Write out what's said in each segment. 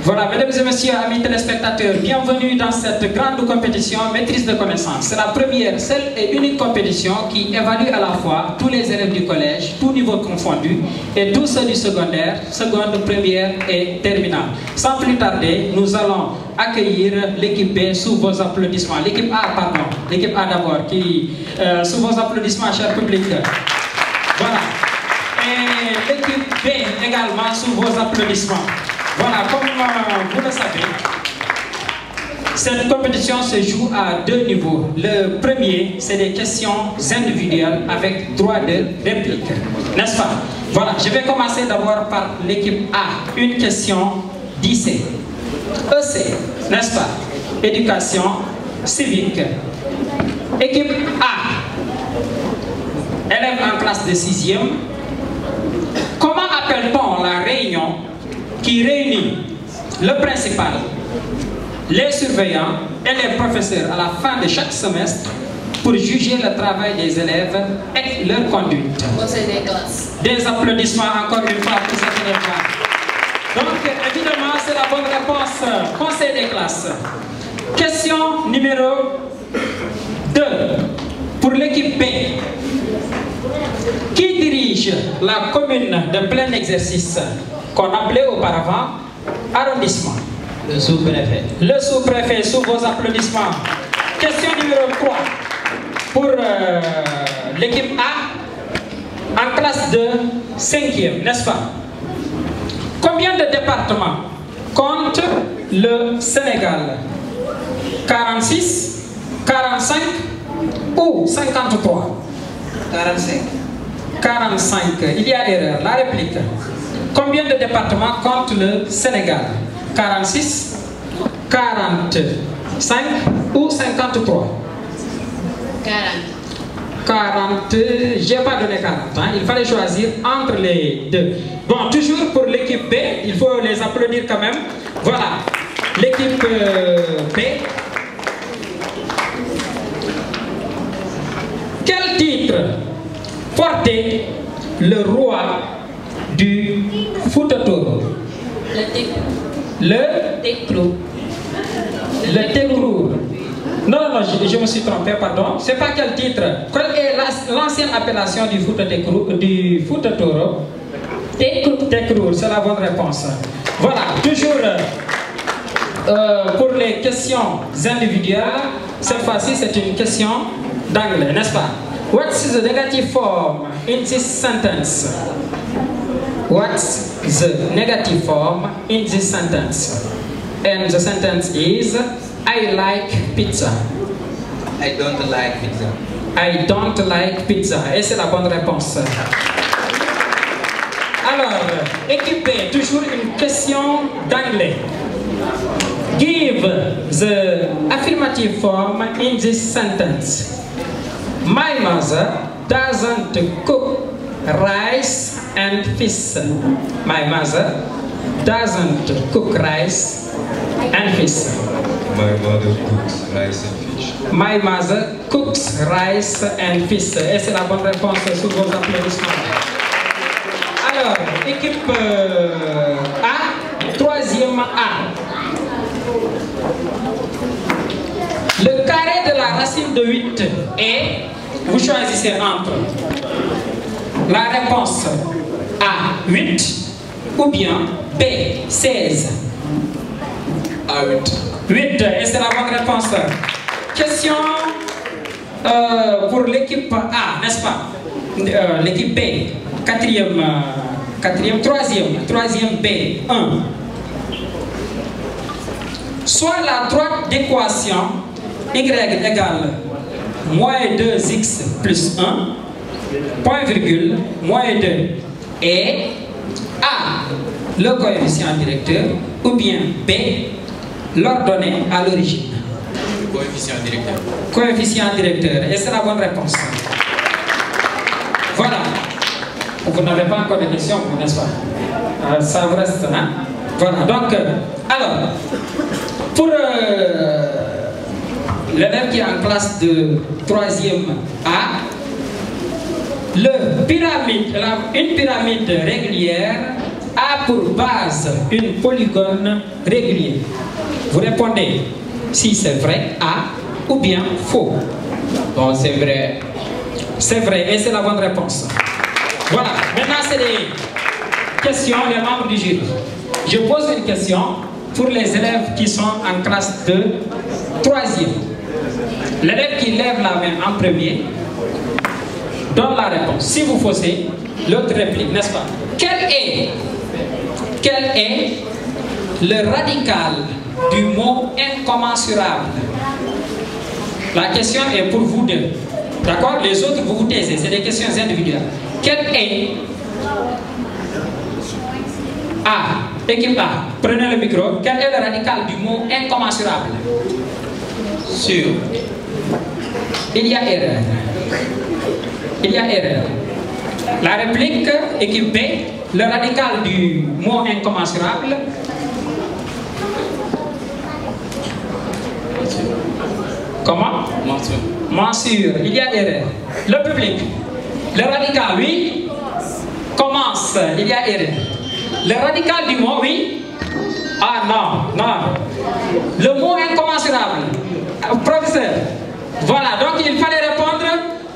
Voilà, mesdames et messieurs, amis téléspectateurs, bienvenue dans cette grande compétition maîtrise de connaissances. C'est la première, seule et unique compétition qui évalue à la fois tous les élèves du collège, tous niveaux confondus, et tous ceux du secondaire, seconde, première et terminale. Sans plus tarder, nous allons accueillir l'équipe B sous vos applaudissements. L'équipe A, pardon, l'équipe A d'abord, qui, sous vos applaudissements, cher public. Voilà. Et l'équipe B également sous vos applaudissements. Voilà, comme vous le savez, cette compétition se joue à deux niveaux. Le premier, c'est des questions individuelles avec droit de réplique, n'est-ce pas? Voilà, je vais commencer d'abord par l'équipe A, une question d'IC. EC, n'est-ce pas? Éducation civique. Équipe A, élève en classe de 6e. Comment appelle-t-on la réunion qui réunit le principal, les surveillants et les professeurs à la fin de chaque semestre pour juger le travail des élèves et leur conduite? Conseil des classes. Des applaudissements encore une fois pour cette élève-là. Donc évidemment c'est la bonne réponse. Conseil des classes. Question numéro 2 pour l'équipe B. Qui dirige la commune de plein exercice qu'on appelait auparavant arrondissement? Le sous-préfet. Le sous-préfet, sous vos applaudissements. Question numéro 3 pour l'équipe A en classe de 5e, n'est-ce pas? Combien de départements compte le Sénégal? 46, 45 ou 53? 45. 45, il y a erreur. La réplique. Combien de départements compte le Sénégal? 46, 45 ou 53? 40, j'ai pas donné 40, hein? Il fallait choisir entre les deux. Bon, toujours pour l'équipe B, il faut les applaudir quand même. Voilà, l'équipe B. Quel titre portait le roi du Fouta Toro? Le Tekrou. Le Tekrou. Non, je me suis trompé, pardon. C'est pas quel titre. Quelle est l'ancienne appellation du Fouta Toro? Tekrou, c'est la bonne réponse. Voilà, toujours pour les questions individuelles, cette fois-ci c'est une question d'anglais, n'est-ce pas? What's the negative form in this sentence? What's the negative form in this sentence? And the sentence is, I like pizza. I don't like pizza. I don't like pizza. Et c'est la bonne réponse. Alors, équipe B, toujours une question d'anglais. Give the affirmative form in this sentence. My mother doesn't cook rice and fish. My mother doesn't cook rice and fish. My mother cooks rice and fish. My mother cooks rice and fish. Et c'est la bonne réponse sous vos applaudissements. Alors, équipe A, troisième A. Le carré de la racine de 8 est, vous choisissez entre la réponse A, 8, ou bien B, 16. A, 8. 8, et c'est la bonne réponse. Question pour l'équipe A, n'est-ce pas? L'équipe B, troisième B, 1. Soit la droite d'équation y égale moins 2x plus 1, point virgule, moins 2, et A, le coefficient directeur, ou bien B, l'ordonnée à l'origine. Coefficient directeur. Coefficient directeur, et c'est la bonne réponse. Voilà. Vous n'avez pas encore de questions, n'est-ce pas? Ça vous reste, hein? Voilà, donc, alors, pour l'élève qui est en classe de 3e A, une pyramide régulière A a pour base une polygone régulier. Vous répondez si c'est vrai, A, ou bien faux. Bon, c'est vrai. C'est vrai, et c'est la bonne réponse. Voilà, maintenant c'est des questions des membres du jury. Je pose une question pour les élèves qui sont en classe de 3e. L'élève qui lève la main en premier donne la réponse. Si vous faussez, l'autre réplique, n'est-ce pas? Quel est le radical du mot incommensurable? La question est pour vous deux. D'accord? Les autres, vous vous taisez. C'est des questions individuelles. Quel est A? Équipe A, prenez le micro. Quel est le radical du mot incommensurable? Sûr. Il y a erreur. Il y a erreur. La réplique, équipe B, le radical du mot incommensurable. Comment? Mention. Mensure. Il y a erreur. Le public. Le radical, oui. Commence. Il y a erreur. Le radical du mot, oui. Ah non, non. Le mot incommensurable. Professeur. Voilà, donc il fallait répondre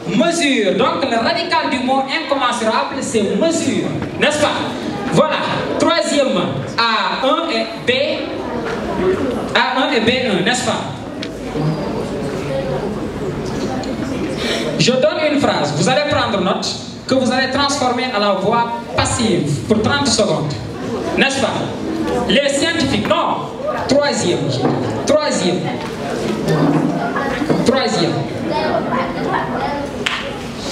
mesure. Donc le radical du mot incommensurable, c'est mesure. N'est-ce pas? Voilà. Troisième, A1 et B. A1 et B1, n'est-ce pas? Je donne une phrase. Vous allez prendre note que vous allez transformer à la voix passive pour 30 secondes. N'est-ce pas? Les scientifiques, non. Troisième.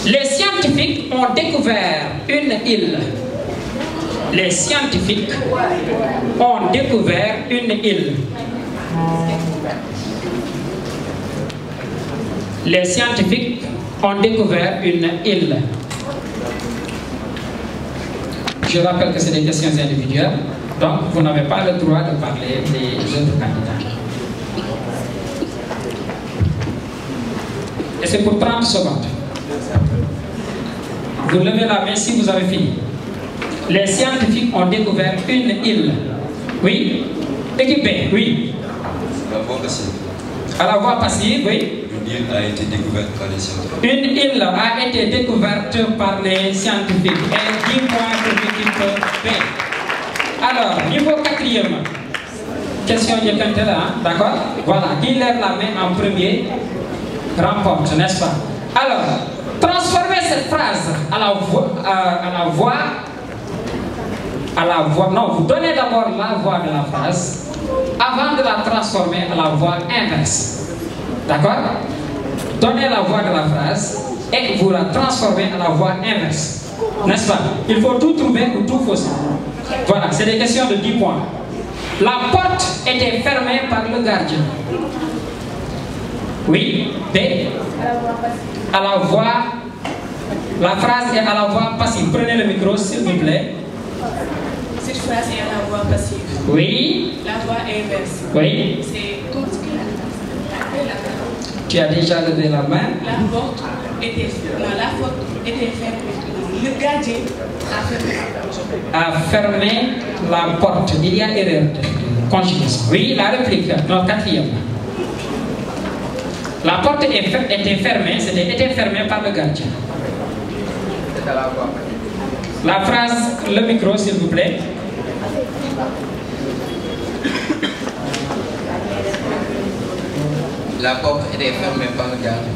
Les scientifiques ont découvert une île. Les scientifiques ont découvert une île. Les scientifiques ont découvert une île. Je rappelle que c'est des questions individuelles, donc vous n'avez pas le droit de parler des autres candidats. Et c'est pour 30 secondes. Vous levez la main si vous avez fini. Les scientifiques ont découvert une île. Oui? Équipe B, oui. La voie passive. À la voie passive, oui. Une île a été découverte par les scientifiques. Une île a été découverte par les scientifiques. Et 10 points pour l'équipe B. Alors, niveau 4e. Question de là, d'accord? Voilà, qui lève la main en premier remporte, n'est-ce pas? Alors, transformez cette phrase à la voix. Non, vous donnez d'abord la voix de la phrase avant de la transformer à la voix inverse. D'accord? Donnez la voix de la phrase et vous la transformez à la voix inverse. N'est-ce pas? Il faut tout trouver ou tout fausser. Voilà, c'est des questions de 10 points. La porte était fermée par le gardien. Oui, B. À la voix. La phrase est à la voix passive. Prenez le micro, s'il vous plaît. Cette phrase est à la voix passive. Oui. La voix inverse. Oui. C'est comme ce qu'il a dit. Tu as déjà levé la main. La porte était fermée. Le gardien a fermé la porte. Il y a erreur de conjugaison. Oui, la réplique, notre 4e. La porte était fermée, était fermée par le gardien. C'est à la voix. La phrase, le micro s'il vous plaît. La porte était fermée par le gardien.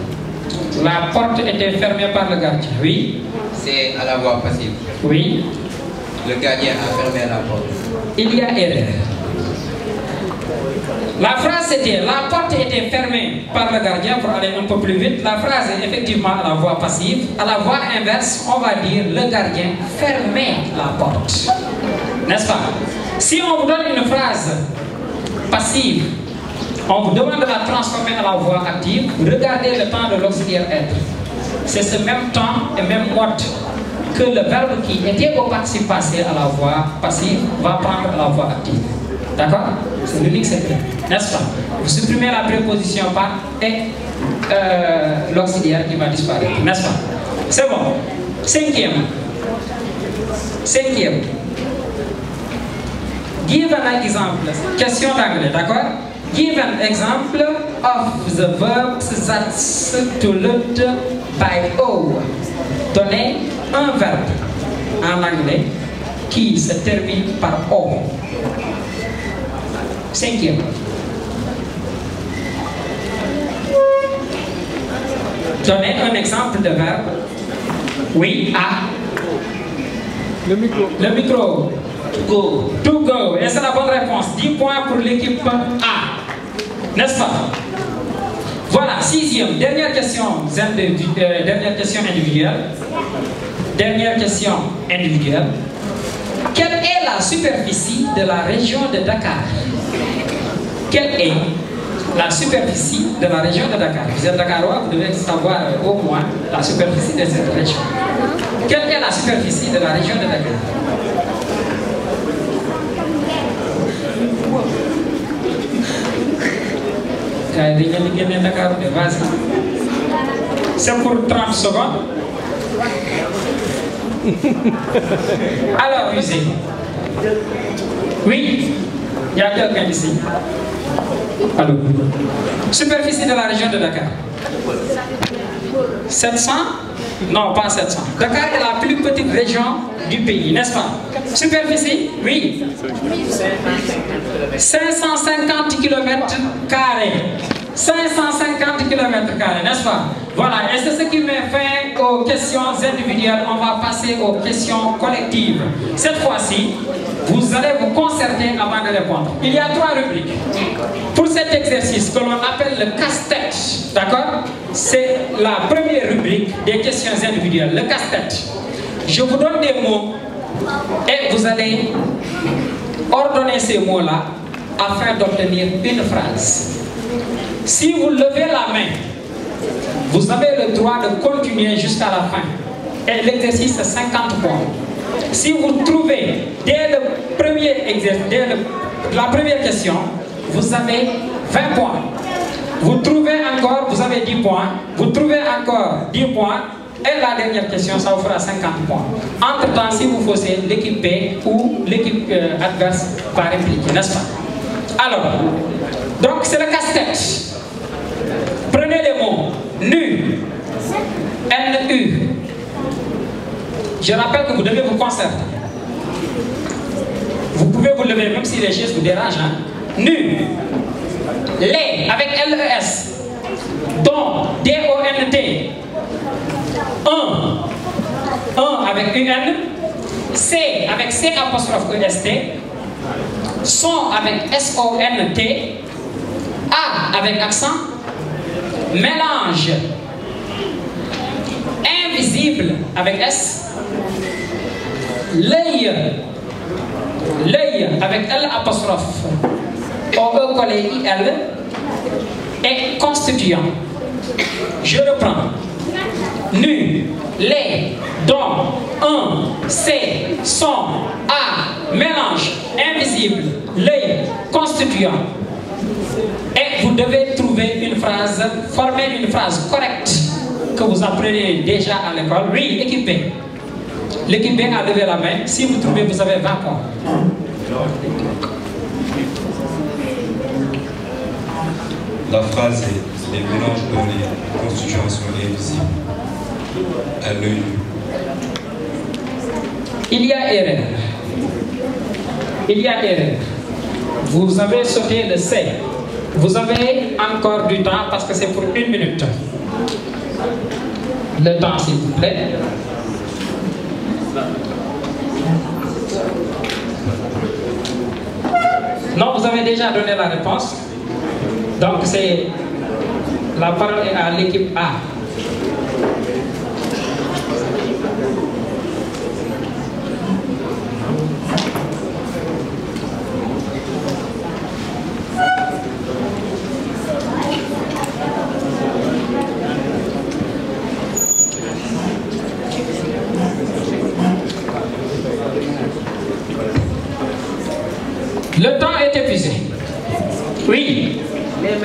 La porte était fermée par le gardien, oui. C'est à la voix passive. Oui. Le gardien a fermé la porte. Il y a erreur. La phrase c'était la porte était fermée par le gardien pour aller un peu plus vite. La phrase est effectivement à la voix passive. À la voix inverse, on va dire le gardien fermait la porte. N'est-ce pas? Si on vous donne une phrase passive, on vous demande de la transformer à la voix active. Regardez le temps de l'auxiliaire être. C'est ce même temps et même mode que le verbe qui était au participe passé à la voix passive va prendre à la voix active. D'accord? C'est l'unique secret. N'est-ce pas? Vous supprimez la préposition par et l'auxiliaire qui va disparaître. N'est-ce pas? C'est bon. 5e. Give an example. Question d'anglais, d'accord? Give an example of the verbs that's to look by O. Donnez un verbe en anglais qui se termine par O. Cinquième. Donnez un exemple de verbe. Oui, à. Le micro. Le micro. To go. To go. Et c'est la bonne réponse. 10 points pour l'équipe A. N'est-ce pas? Voilà, sixième. Dernière question individuelle. Dernière question individuelle. Quelle est la superficie de la région de Dakar? Quelle est la superficie de la région de Dakar? Vous êtes Dakarois, vous devez savoir au moins la superficie de cette région. Quelle est la superficie de la région de Dakar? C'est pour 30 secondes. Alors, musée. Oui, il y a quelqu'un ici. Allô. Superficie de la région de Dakar. 700? Non, pas 700. Dakar est la plus petite région du pays, n'est-ce pas? Superficie? Oui. 550 km². 550 km², n'est-ce pas? Voilà, et c'est ce qui met fin aux questions individuelles. On va passer aux questions collectives. Cette fois-ci, vous allez vous concerter avant de répondre. Il y a 3 rubriques. Pour cet exercice que l'on appelle le casse-tête, d'accord? C'est la première rubrique des questions individuelles, le casse-tête. Je vous donne des mots et vous allez ordonner ces mots-là afin d'obtenir une phrase. Si vous levez la main, vous avez le droit de continuer jusqu'à la fin. Et l'exercice c'est 50 points. Si vous trouvez dès le premier exercice, la première question, vous avez 20 points. Vous trouvez encore, vous avez 10 points. Vous trouvez encore 10 points. Et la dernière question, ça vous fera 50 points. Entre-temps, si vous faussez, l'équipe B ou l'équipe adverse va répliquer, n'est-ce pas? Alors, donc c'est le casse-tête. Prenez les mots nu, N-U. Je rappelle que vous devez vous concerter. Vous pouvez vous lever même si les chaises vous dérangent. Hein? Nu, les avec L-E-S, don, D-O-N-T, un avec U-N, C avec C'-E-S-T, son avec S-O-N-T, A avec accent, mélange, invisible avec S, l'œil avec L', O-E collé I-L, et constituant. Je reprends. Nu, les, don, un, C, son, A, mélange, invisible, l'œil, constituant. Et vous devez trouver une phrase, former une phrase correcte que vous apprenez déjà à l'école. Oui, équipe B. L'équipe B a levé la main. Si vous trouvez, vous avez 20 points. La phrase est: les mélanges donnés constituants sont invisibles à l'œil nu. Il y a erreur. Il y a erreur. Vous avez sauté le C. Vous avez encore du temps parce que c'est pour 1 minute. Le temps, s'il vous plaît. Non, vous avez déjà donné la réponse. Donc, c'est la parole est à l'équipe A. Le temps est épuisé. Oui. Les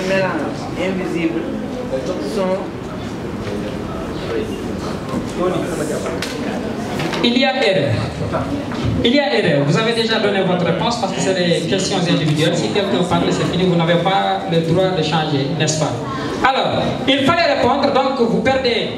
mélanges invisibles sont Il y a erreur. Il y a erreur. Vous avez déjà donné votre réponse parce que c'est des questions individuelles. Si quelqu'un parle, c'est fini. Vous n'avez pas le droit de changer, n'est-ce pas? Alors, il fallait répondre. Donc, vous perdez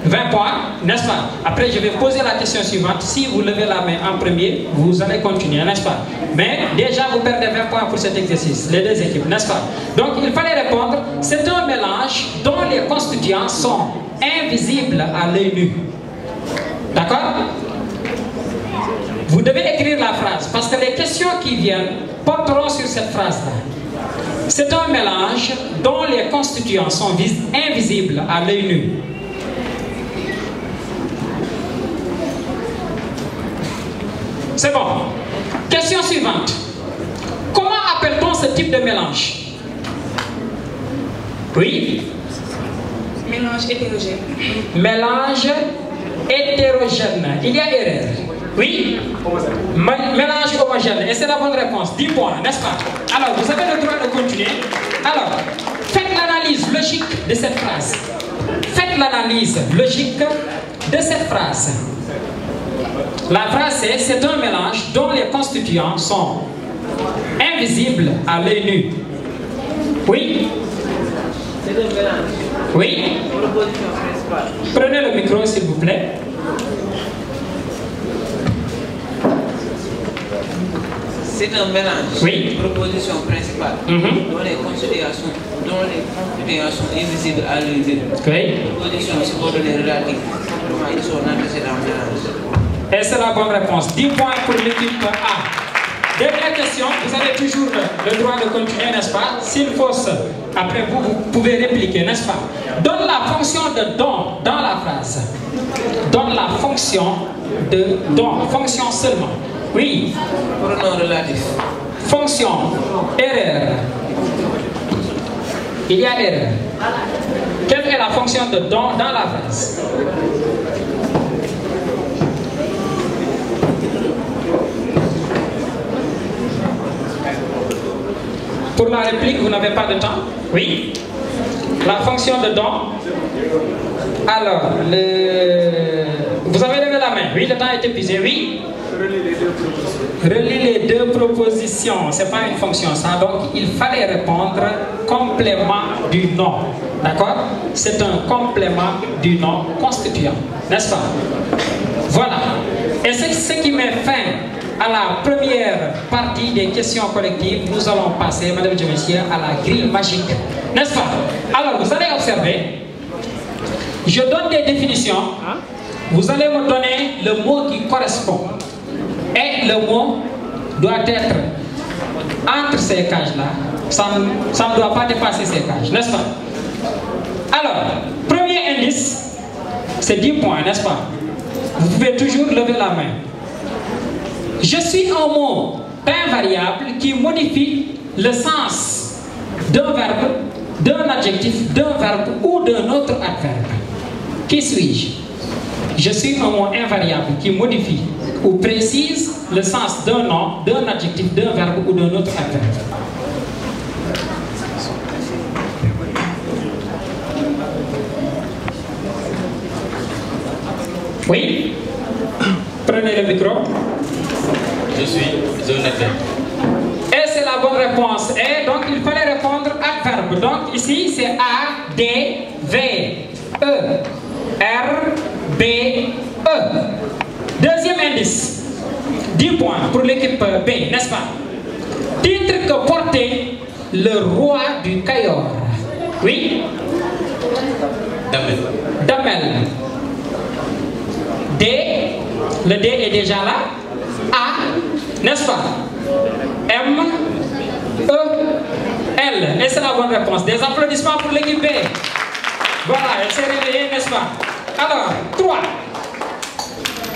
20 points, n'est-ce pas? Après, je vais poser la question suivante. Si vous levez la main en premier, vous allez continuer, n'est-ce pas? Mais déjà, vous perdez 20 points pour cet exercice, les deux équipes, n'est-ce pas? Donc, il fallait répondre. C'est un mélange dont les constituants sont invisibles à l'œil nu. D'accord? Vous devez écrire la phrase parce que les questions qui viennent porteront sur cette phrase-là. C'est un mélange dont les constituants sont invisibles à l'œil nu. C'est bon. Question suivante. Comment appelle-t-on ce type de mélange? Oui? Mélange hétérogène. Mélange hétérogène. Il y a erreur. Oui? Mélange homogène. Et c'est la bonne réponse. 10 points, n'est-ce pas? Alors, vous avez le droit de continuer. Alors, faites l'analyse logique de cette phrase. Faites l'analyse logique de cette phrase. La phrase c'est un mélange dont les constituants sont invisibles à l'œil nu. Oui? C'est un mélange. Oui? Proposition principale. Prenez le micro s'il vous plaît. C'est un mélange. Oui. Proposition principale. Dont les constituants sont invisibles à l'œil nu. Oui. Proposition subordonnée relative. Comment ils sont antécédents mélange. Et c'est la bonne réponse. 10 points pour l'équipe A. Dernière question, vous avez toujours le droit de continuer, n'est-ce pas? S'il fausse, après vous pouvez répliquer, n'est-ce pas? Donne la fonction de don dans la phrase. Donne la fonction de don, fonction seulement. Oui. Pronom relatif. Fonction, erreur. Il y a erreur. Quelle est la fonction de don dans la phrase? Pour la réplique, vous n'avez pas de temps? Oui. La fonction de don. Alors, vous avez levé la main. Oui, le temps est épuisé. Oui. Relie les deux propositions. Ce n'est pas une fonction, ça. Donc, il fallait répondre complément du nom. D'accord? C'est un complément du nom constituant. N'est-ce pas? Voilà. Et c'est ce qui met fin à la première partie des questions collectives. Nous allons passer, mesdames et messieurs, à la grille magique. N'est-ce pas? Alors, vous allez observer. Je donne des définitions. Vous allez me donner le mot qui correspond. Et le mot doit être entre ces cages-là. Ça ne doit pas dépasser ces cages, n'est-ce pas? Alors, premier indice, c'est 10 points, n'est-ce pas? Vous pouvez toujours lever la main. Je suis un mot invariable qui modifie le sens d'un verbe, d'un adjectif, d'un verbe ou d'un autre adverbe. Qui suis-je? Je suis un mot invariable qui modifie ou précise le sens d'un nom, d'un adjectif, d'un verbe ou d'un autre adverbe. Oui? Prenez le micro. Je suis un adverbe. Et c'est la bonne réponse. Et donc il fallait répondre adverbe. Donc ici c'est A, D, V, E, R, B, E. Deuxième indice. 10 points pour l'équipe B, n'est-ce pas? Titre que portait le roi du Cayor. Oui? Damel. Damel. D, le D est déjà là. A, n'est-ce pas? M, E, L. Et c'est la bonne réponse. Des applaudissements pour l'équipe B. Voilà, elle s'est réveillée, n'est-ce pas? Alors, 3.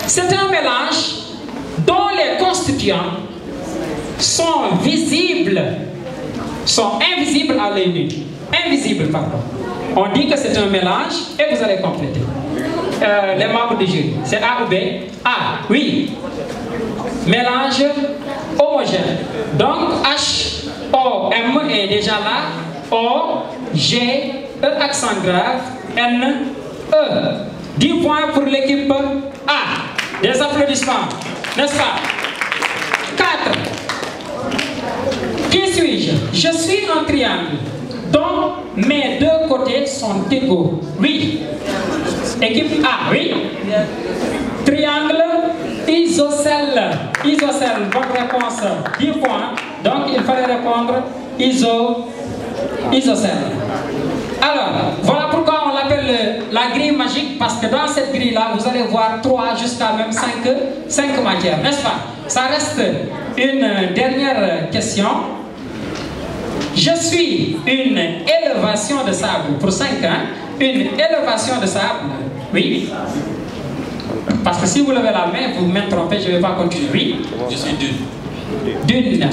C'est un mélange dont les constituants sont visibles, sont invisibles à l'œil nu. Invisibles, pardon. On dit que c'est un mélange et vous allez compléter. Les membres du jury, c'est A ou B? A, oui. Mélange homogène. Donc H, O, M est déjà là. O, G, E accent grave, N, E. 10 points pour l'équipe A. Des applaudissements, n'est-ce pas? 4. Qui suis-je? Je suis un triangle dont mes deux côtés sont égaux. Oui. Équipe A, oui. Triangle isocèle. Isocèle, bonne réponse, 10 points. Donc il fallait répondre isocèle. Alors, voilà pourquoi on l'appelle la grille magique, parce que dans cette grille-là, vous allez voir 3 jusqu'à même 5 matières, n'est-ce pas? Ça reste une dernière question. Je suis une élévation de sable, pour 5 ans, une élévation de sable, oui. Parce que si vous levez la main, vous me trompez, je ne vais pas continuer, oui. Je suis dune. Dune.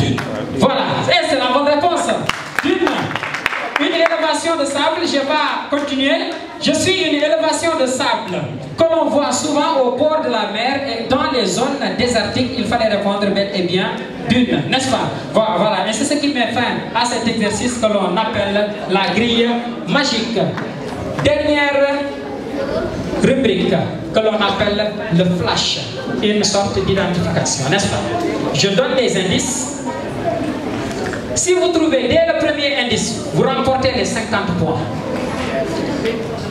Voilà, et c'est la bonne réponse. Dune. Une élévation de sable, je ne vais pas continuer. Je suis une élévation de sable que l'on voit souvent au bord de la mer et dans les zones désertiques. Il fallait répondre bel et bien dune, n'est-ce pas? Voilà, et c'est ce qui met fin à cet exercice que l'on appelle la grille magique. Dernière rubrique que l'on appelle le flash, une sorte d'identification, n'est-ce pas? Je donne des indices. Si vous trouvez dès le premier indice, vous remportez les 50 points.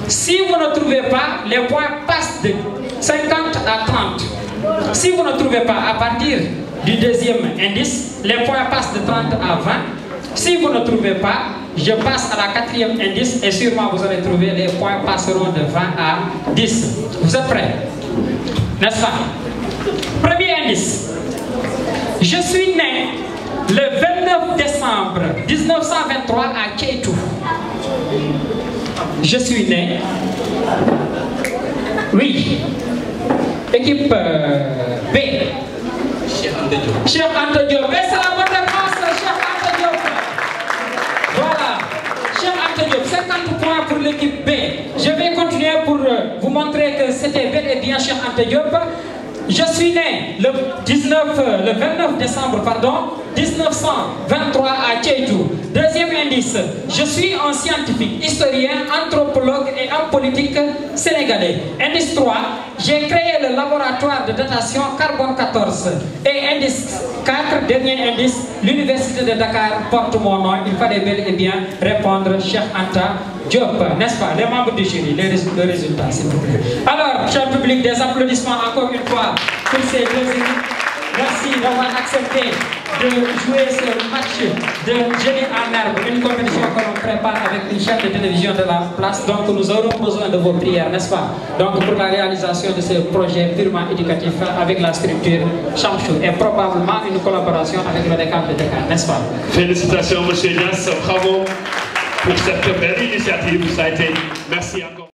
Si vous ne trouvez pas, les points passent de 50 à 30. Si vous ne trouvez pas, à partir du deuxième indice, les points passent de 30 à 20. Si vous ne trouvez pas, je passe à la quatrième indice et sûrement vous allez trouver, les points passeront de 20 à 10. Vous êtes prêts? N'est-ce pas? Premier indice. Je suis né le 29 décembre 1923 à Kétou. Je suis né. Oui. Équipe B. Cheikh Anta Diop. Cheikh Anta Diop. Et c'est la bonne réponse, Cheikh Anta Diop. Voilà. Cheikh Anta Diop, 50 points pour l'équipe B. Je vais continuer pour vous montrer que c'était bel et bien Cheikh Anta Diop. Je suis né le 29 décembre 1923 à Kétou. Deuxième indice, je suis un scientifique, historien, anthropologue et homme politique sénégalais. Indice 3, j'ai créé le laboratoire de datation carbone 14. Et indice 4, dernier indice, l'université de Dakar porte mon nom. Il fallait bel et bien répondre Cheikh Anta Diop, n'est-ce pas? Les membres du jury, le résultat, s'il vous plaît. Alors, cher public, des applaudissements encore une fois pour ces 2 équipes. Merci d'avoir accepté de jouer ce match de génie en herbe, une compétition que l'on prépare avec une chaîne de télévision de la place. Donc nous aurons besoin de vos prières, n'est-ce pas? Donc pour la réalisation de ce projet purement éducatif avec la structure Chamchou et probablement une collaboration avec le DECAP de Dakar, n'est-ce pas? Félicitations, M. Niass, bravo pour cette belle initiative. Ça a été... Merci encore.